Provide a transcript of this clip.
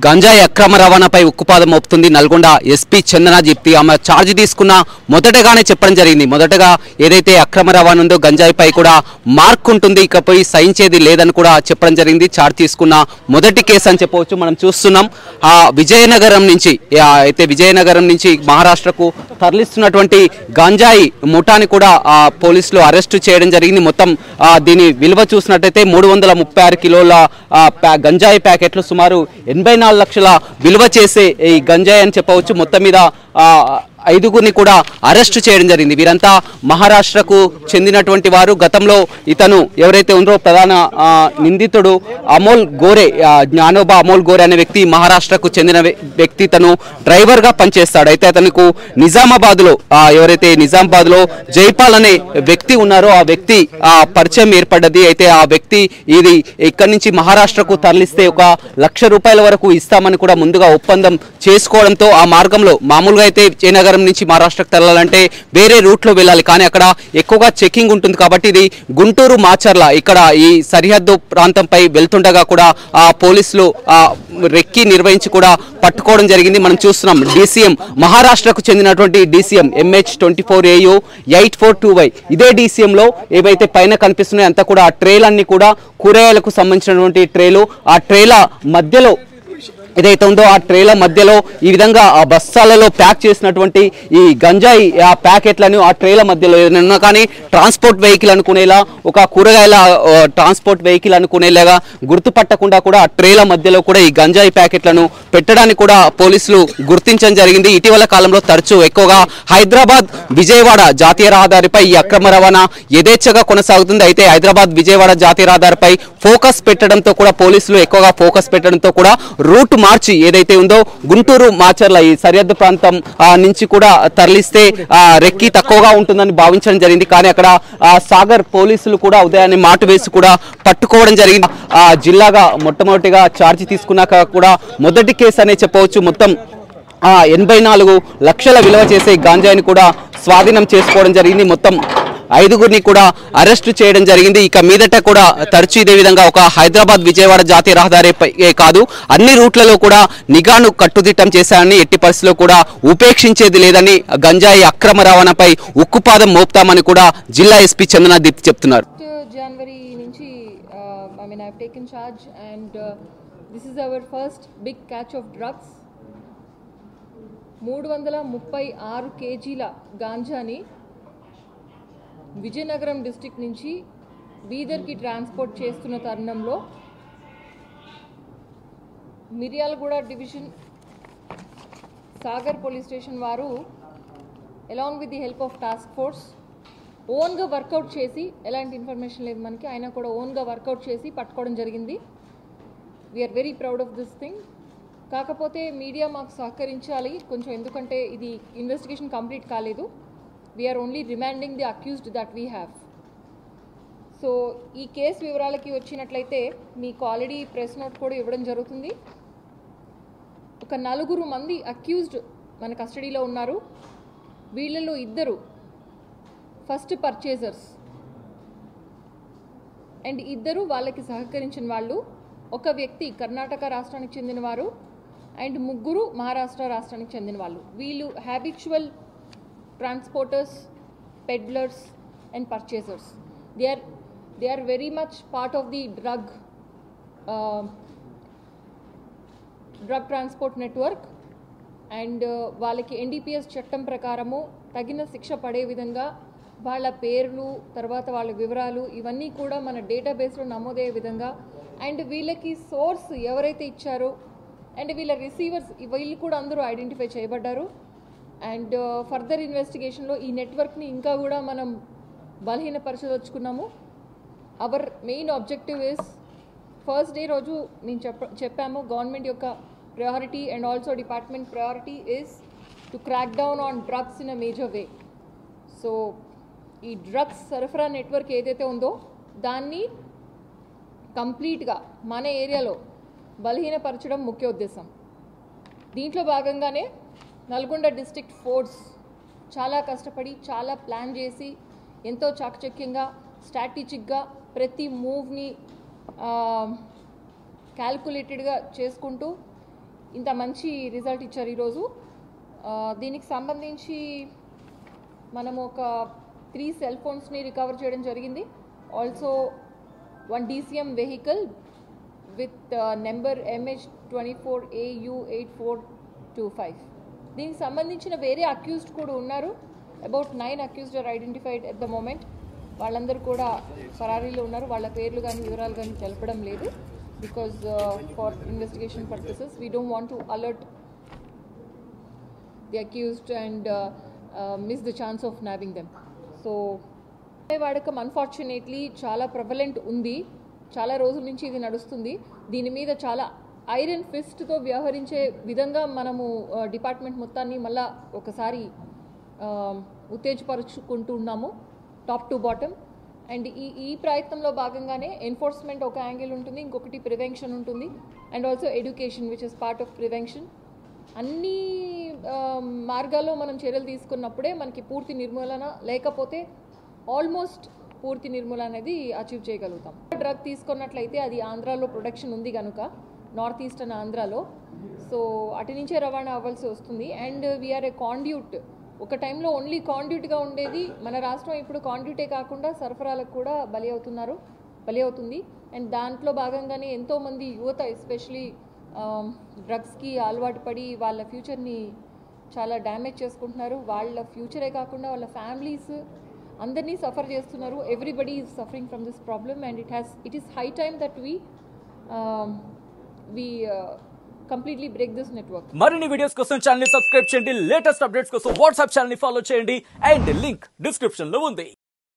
గంజాయి అక్రమ రవాణాపై ఉక్కుపాదం మోపుతుంది నల్గొండ ఎస్పీ చందన దీప్తి. ఆమె ఛార్జ్ తీసుకున్న మొదటగానే చెప్పడం జరిగింది. మొదటగా ఏదైతే అక్రమ రవాణా ఉందో గంజాయిపై కూడా మార్క్ ఉంటుంది, ఇకపై సహించేది లేదని కూడా చెప్పడం జరిగింది. ఛార్జ్ తీసుకున్న మొదటి కేసు అని చెప్పవచ్చు. మనం చూస్తున్నాం విజయనగరం నుంచి మహారాష్ట్రకు తరలిస్తున్నటువంటి గంజాయి ముఠాని కూడా పోలీసులు అరెస్టు చేయడం జరిగింది. మొత్తం దీని విలువ చూసినట్టయితే 336 కిలోల గంజాయి ప్యాకెట్లు సుమారు 84 లక్షల విలువ చేసే ఈ గంజాయి అని చెప్పవచ్చు. మొత్తం మీద 5గురిని కూడా అరెస్టు చేయడం జరిగింది. వీరంతా మహారాష్ట్రకు చెందినటువంటి వారు. గతంలో ఇతను ఎవరైతే ఉందో ప్రధాన నిందితుడు అమోల్ గోరే, జ్ఞానోబా అమోల్ గోరే అనే వ్యక్తి మహారాష్ట్రకు చెందిన వ్యక్తి. తను డ్రైవర్గా పనిచేస్తాడు. అయితే అతనికి నిజామాబాద్లో నిజామాబాద్లో జైపాల్ అనే వ్యక్తి ఉన్నారో ఆ వ్యక్తి పరిచయం ఏర్పడ్డది. అయితే ఆ వ్యక్తి ఇది ఇక్కడి నుంచి మహారాష్ట్రకు తరలిస్తే ₹1 లక్ష వరకు ఇస్తామని కూడా ముందుగా ఒప్పందం చేసుకోవడంతో ఆ మార్గంలో మామూలుగా అయితే విజయనగరం నుంచి మహారాష్ట్రకు తరలాలంటే వేరే రూట్లో వెళ్ళాలి, కానీ అక్కడ ఎక్కువగా చెకింగ్ ఉంటుంది కాబట్టి ఇది గుంటూరు మాచర్ల ఇక్కడ ఈ సరిహద్దు ప్రాంతంపై వెళ్తుండగా కూడా ఆ పోలీసులు రెక్కి నిర్వహించి కూడా పట్టుకోవడం జరిగింది. మనం చూస్తున్నాం DCM మహారాష్ట్రకు చెందినటువంటి DCM MH24AU 842Y ఇదే DCM లో ఏవైతే పైన కనిపిస్తున్నాయో అంతా కూడా ఆ ట్రేలన్నీ కూడా కూరగాయలకు సంబంధించినటువంటి ట్రేలు. ఆ ట్రేల మధ్యలో ఏదైతే ఉందో ఆ ట్రేల మధ్యలో ఈ విధంగా ఆ బస్తాలలో ప్యాక్ చేసినటువంటి ఈ గంజాయి ఆ ప్యాకెట్లను ఆ ట్రేల మధ్యలో ఏదైనా కానీ ట్రాన్స్పోర్ట్ వెహికల్ అనుకునేలా, ఒక కూరగాయల ట్రాన్స్పోర్ట్ వెహికల్ అనుకునేలాగా గుర్తుపట్టకుండా కూడా ఆ ట్రేల మధ్యలో కూడా ఈ గంజాయి ప్యాకెట్లను పెట్టడానికి కూడా పోలీసులు గుర్తించడం జరిగింది. ఇటీవల కాలంలో తరచూ ఎక్కువగా హైదరాబాద్ విజయవాడ జాతీయ రహదారిపై ఈ అక్రమ రవాణా యథేచ్ఛగా కొనసాగుతుంది. అయితే హైదరాబాద్ విజయవాడ జాతీయ రహదారిపై ఫోకస్ పెట్టడంతో కూడా పోలీసులు ఎక్కువగా ఫోకస్ పెట్టడంతో కూడా రూట్ మార్చి ఏదైతే ఉందో గుంటూరు మాచర్ల ఈ సరిహద్దు ప్రాంతం నుంచి కూడా తరలిస్తే రెక్కి తక్కువగా ఉంటుందని భావించడం జరిగింది. కానీ అక్కడ సాగర్ పోలీసులు కూడా ఉదయాన్నే మాటు వేసి కూడా పట్టుకోవడం జరిగింది. జిల్లాగా మొట్టమొదటిగా ఛార్జ్ తీసుకున్నాక కూడా మొదటి కేసు అనే చెప్పవచ్చు. మొత్తం 84 లక్షల విలువ చేసే గాంజాయిని కూడా స్వాధీనం చేసుకోవడం జరిగింది. మొత్తం 5గురిని కూడా అరెస్టు చేయడం జరిగింది. ఇక మీదట కూడా తరచూ ఇదే విధంగా ఒక హైదరాబాద్ విజయవాడ జాతీయ రహదారిపై కాదు అన్ని రూట్లలో కూడా నిఘాను కట్టుదిట్టం చేశారని, ఎట్టి పరిస్థితుల్లో కూడా ఉపేక్షించేది లేదని, గంజాయి అక్రమ రవాణాపై ఉక్కుపాదం మోపుతామని కూడా జిల్లా ఎస్పీ చందన దీప్తి చెప్తున్నారు. జనవరి నుంచి I've taken charge and this is our first big catch of drugs. 336 కేజీల గాంజాని విజయనగరం డిస్ట్రిక్ట్ నుంచి బీదర్కి ట్రాన్స్పోర్ట్ చేస్తున్న తరుణంలో Miryalaguda division Sagar police station వారు along with the help of task force ఓన్గా వర్కౌట్ చేసి, ఎలాంటి ఇన్ఫర్మేషన్ లేదు మనకి, అయినా కూడా ఓన్గా వర్కౌట్ చేసి పట్టుకోవడం జరిగింది. We're very proud of this thing. కాకపోతే మీడియా మాకు సహకరించాలి కొంచెం, ఎందుకంటే ఇది ఇన్వెస్టిగేషన్ కంప్లీట్ కాలేదు. We're only remanding the accused that we have. So ఈ కేసు వివరాలకి వచ్చినట్లయితే మీకు ఆల్రెడీ ప్రెస్ నోట్ కూడా ఇవ్వడం జరుగుతుంది. ఒక 4 మంది అక్యూజ్డ్ మన కస్టడీలో ఉన్నారు. వీళ్ళలో 2 ఫస్ట్ పర్చేజర్స్ అండ్ 2 వాళ్ళకి సహకరించిన వాళ్ళు. ఒక వ్యక్తి కర్ణాటక రాష్ట్రానికి చెందినవారు అండ్ 3 మహారాష్ట్ర రాష్ట్రానికి చెందిన వాళ్ళు. వీళ్ళు habitual transporters, peddlers and పర్చేసర్స్. they are very much part of the drug transport network and వాళ్ళకి NDPS చట్టం ప్రకారము తగిన శిక్ష పడే విధంగా వాళ్ళ పేర్లు, తర్వాత వాళ్ళ వివరాలు ఇవన్నీ కూడా మన డేటాబేస్లో నమోదయ్యే విధంగా, అండ్ వీళ్ళకి సోర్స్ ఎవరైతే ఇచ్చారో అండ్ వీళ్ళ రిసీవర్స్ వీళ్ళు కూడా అందరూ ఐడెంటిఫై చేయబడ్డారు. అండ్ ఫర్దర్ ఇన్వెస్టిగేషన్లో ఈ నెట్వర్క్ని ఇంకా కూడా మనం బలహీనపరచదలుచుకున్నాము. Our main objective is, first day రోజు నేను చెప్పాము గవర్నమెంట్ యొక్క priority and also department priority is to crack down on drugs in a major way. So ఈ డ్రగ్స్ సరఫరా నెట్వర్క్ ఏదైతే ఉందో దాన్ని కంప్లీట్గా మన ఏరియాలో బలహీనపరచడం ముఖ్య ఉద్దేశం. దీంట్లో భాగంగానే నల్గొండ డిస్ట్రిక్ట్ ఫోర్స్ చాలా కష్టపడి, చాలా ప్లాన్ చేసి, ఎంతో చాకచక్యంగా, స్ట్రాటజిక్గా ప్రతి మూవ్ని క్యాల్కులేటెడ్గా చేసుకుంటూ ఇంత మంచి రిజల్ట్ ఇచ్చారు ఈరోజు. దీనికి సంబంధించి మనము ఒక 3 సెల్ ఫోన్స్ని రికవర్ చేయడం జరిగింది. Also 1 DCM vehicle with number MH24AU8425. దీనికి సంబంధించిన వేరే అక్యూజ్డ్ కూడా ఉన్నారు. About 9 accused are identified at the moment. వాళ్ళందరూ కూడా ఫరారీలో ఉన్నారు. వాళ్ళ పేర్లు కానీ వివరాలు కానీ తెలపడం లేదు. Because for investigation purposes we don't want to alert the accused and miss the chance of nabbing them. So వాడకం అన్ఫార్చునేట్లీ చాలా ప్రెవలెంట్ ఉంది. చాలా రోజుల నుంచి ఇది నడుస్తుంది. దీని మీద చాలా ఐరన్ ఫిస్ట్తో వ్యవహరించే విధంగా మనము డిపార్ట్మెంట్ మొత్తాన్ని మళ్ళా ఒకసారి ఉత్తేజపరుచుకుంటూ ఉన్నాము, టాప్ టు బాటమ్. అండ్ ఈ ప్రయత్నంలో భాగంగానే ఎన్ఫోర్స్మెంట్ ఒక యాంగిల్ ఉంటుంది, ఇంకొకటి ప్రివెన్షన్ ఉంటుంది, and also education which is part of prevention. అన్ని మార్గాల్లో మనం చర్యలు తీసుకున్నప్పుడే మనకి పూర్తి నిర్మూలన, లేకపోతే ఆల్మోస్ట్ పూర్తి నిర్మూలన అనేది అచీవ్ చేయగలుగుతాం. డ్రగ్ తీసుకున్నట్లయితే అది ఆంధ్రాలో ప్రొడక్షన్ ఉంది కనుక, నార్త్ ఈస్టర్న్ ఆంధ్రాలో, సో అటు నుంచే రవాణా అవ్వాల్సి వస్తుంది. And we are A conduit. ఒక టైంలో ఓన్లీ కాండ్యూట్గా ఉండేది మన రాష్ట్రం, ఇప్పుడు కాండ్యూటే కాకుండా సరఫరాలకు కూడా బలి అవుతుంది. అండ్ దాంట్లో భాగంగానే ఎంతోమంది యువత ఎస్పెషలీ డ్రగ్స్కి అలవాటు పడి వాళ్ళ ఫ్యూచర్ని చాలా డ్యామేజ్ చేసుకుంటున్నారు. వాళ్ళ ఫ్యూచరే కాకుండా వాళ్ళ ఫ్యామిలీస్ అందరినీ సఫర్ చేస్తున్నారు. Everybody is suffering from this problem and it is high time that we completely break this network. మరిన్ని వీడియోస్ కోసం ఛానల్ ని సబ్స్క్రైబ్ చేయండి. లేటెస్ట్ అప్డేట్స్ కోసం వాట్సాప్ ఛానల్ ని ఫాలో చేయండి. అండ్ లింక్ డిస్క్రిప్షన్ లో ఉంది.